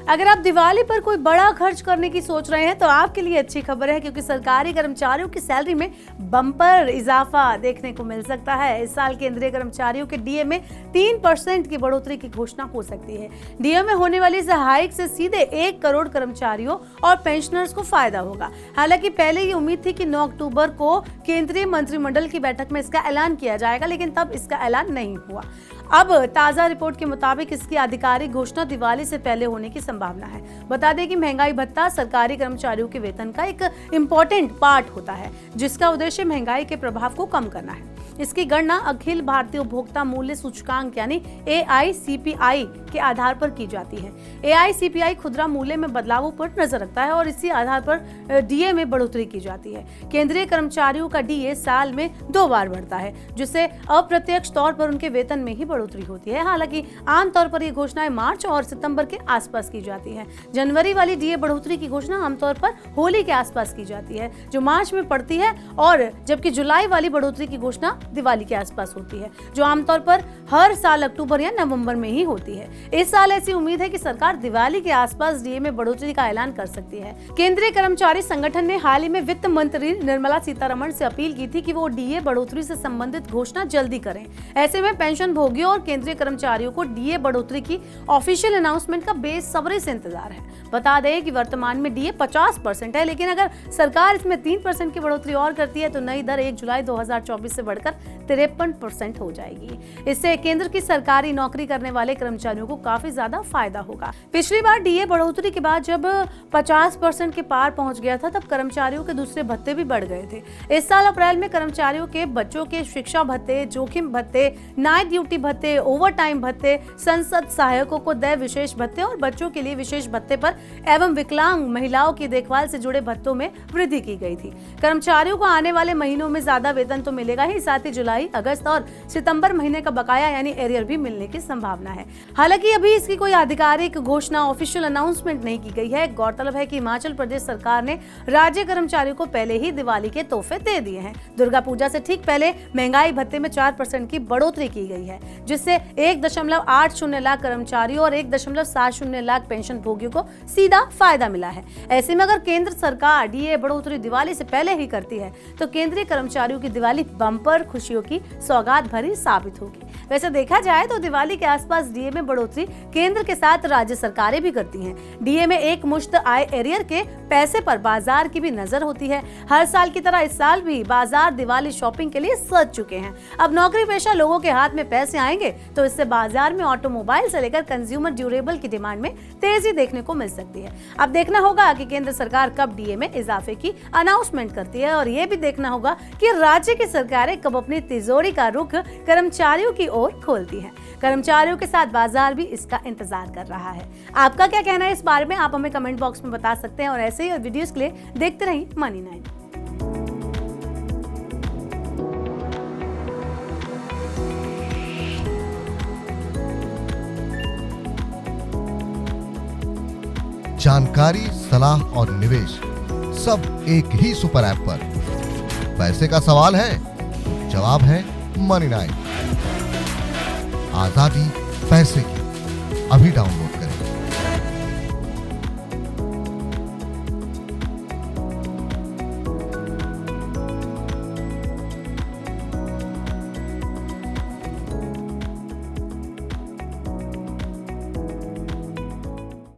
अगर आप दिवाली पर कोई बड़ा खर्च करने की सोच रहे हैं तो आपके लिए अच्छी खबर है, क्योंकि सरकारी कर्मचारियों की सैलरी में बम्पर इजाफा देखने को मिल सकता है। इस साल केंद्रीय कर्मचारियों के डीए में 3% की बढ़ोतरी की घोषणा हो सकती है। डीए में होने वाली इस हाइक से सीधे 1 करोड़ कर्मचारियों और पेंशनर्स को फायदा होगा। हालांकि पहले ये उम्मीद थी कि 9 अक्टूबर को केंद्रीय मंत्रिमंडल की बैठक में इसका ऐलान किया जाएगा, लेकिन तब इसका ऐलान नहीं हुआ। अब ताजा रिपोर्ट के मुताबिक इसकी आधिकारिक घोषणा दिवाली से पहले होने की संभावना है। बता दें कि महंगाई भत्ता सरकारी कर्मचारियों के वेतन का एक इम्पोर्टेंट पार्ट होता है, जिसका उद्देश्य महंगाई के प्रभाव को कम करना है। इसकी गणना अखिल भारतीय उपभोक्ता मूल्य सूचकांक यानी AICPI के आधार पर की जाती है। AICPI खुदरा मूल्य में बदलावों पर नजर रखता है और इसी आधार पर डीए में बढ़ोतरी की जाती है। केंद्रीय कर्मचारियों का डीए साल में 2 बार बढ़ता है, जिससे अप्रत्यक्ष तौर पर उनके वेतन में ही बढ़ोतरी होती है। हालांकि आमतौर पर ये घोषणाएं मार्च और सितंबर के आसपास की जाती है। जनवरी वाली डीए बढ़ोतरी की घोषणा आमतौर पर होली के आसपास की जाती है, जो मार्च में पड़ती है, और जबकि जुलाई वाली बढ़ोतरी की घोषणा दिवाली के आसपास होती है, जो आमतौर पर हर साल अक्टूबर या नवंबर में ही होती है। इस साल ऐसी उम्मीद है कि सरकार दिवाली के आसपास डीए में बढ़ोतरी का ऐलान कर सकती है। केंद्रीय कर्मचारी संगठन ने हाल ही में वित्त मंत्री निर्मला सीतारमण से अपील की थी कि वो डीए बढ़ोतरी से संबंधित घोषणा जल्दी करें। ऐसे में पेंशन भोगियों और केंद्रीय कर्मचारियों को डीए बढ़ोतरी की ऑफिशियल अनाउंसमेंट का बेसब्री से इंतजार है। बता दें कि वर्तमान में डीए 50% है, लेकिन अगर सरकार इसमें 3% की बढ़ोतरी और करती है तो नई दर 1 जुलाई 2024 से बढ़कर 53% हो जाएगी। इससे केंद्र की सरकारी नौकरी करने वाले कर्मचारियों को काफी ज्यादा फायदा होगा। पिछली बार डीए बढ़ोतरी के बाद जब 50% के पार पहुंच गया था, तब कर्मचारियों के दूसरे भत्ते भी बढ़ गए थे। इस साल अप्रैल में कर्मचारियों के बच्चों के शिक्षा भत्ते, जोखिम भत्ते, नाइट ड्यूटी भत्ते, ओवर टाइम भत्ते, संसद सहायकों को देय विशेष भत्ते और बच्चों के लिए विशेष भत्ते पर एवं विकलांग महिलाओं की देखभाल से जुड़े भत्तों में वृद्धि की गई थी। कर्मचारियों को आने वाले महीनों में ज्यादा वेतन तो मिलेगा ही, साथ ही जुलाई, अगस्त और सितंबर महीने का बकाया यानी एरियर भी मिलने की संभावना है। हालांकि अभी इसकी कोई आधिकारिक घोषणा, ऑफिशियल अनाउंसमेंट नहीं की गई है। गौरतलब है कि हिमाचल प्रदेश सरकार ने राज्य कर्मचारियों को पहले ही दिवाली के तोहफे दे दिए हैं। दुर्गा पूजा से ठीक पहले महंगाई भत्ते में 4% की बढ़ोतरी की गई है, जिससे 1.80 लाख कर्मचारियों और 1.70 लाख पेंशन भोगियों को सीधा फायदा मिला है। ऐसे में अगर केंद्र सरकार डीए बढ़ोतरी दिवाली से पहले ही करती है तो केंद्रीय कर्मचारियों की दिवाली बम्पर खुशियों की सौगात भरी साबित होगी। वैसे देखा जाए तो दिवाली के आसपास डीए में बढ़ोतरी केंद्र के साथ राज्य सरकारें भी करती हैं। डीए में एक मुश्त आय एरियर के पैसे पर बाजार की भी नजर होती है। हर साल की तरह इस साल भी बाजार दिवाली शॉपिंग के लिए सज चुके हैं। अब नौकरी पेशा लोगों के हाथ में पैसे आएंगे तो इससे बाजार में ऑटोमोबाइल से लेकर कंज्यूमर ड्यूरेबल की डिमांड में तेजी देखने को मिल सकती है। अब देखना होगा कि केंद्र सरकार कब डीए में इजाफे की अनाउंसमेंट करती है, और ये भी देखना होगा कि राज्य की सरकारें कब अपनी तिजोरी का रुख कर्मचारियों की ओर खोलती है। कर्मचारियों के साथ बाजार भी इसका इंतजार कर रहा है। आपका क्या कहना है इस बारे में, आप हमें कमेंट बॉक्स में बता सकते हैं, और ऐसे ही वीडियोस के लिए देखते रहिए मनी 9। जानकारी, सलाह और निवेश सब एक ही सुपर ऐप पर। पैसे का सवाल है, जवाब है मनी 9। आजादी पैसे की। अभी डाउनलोड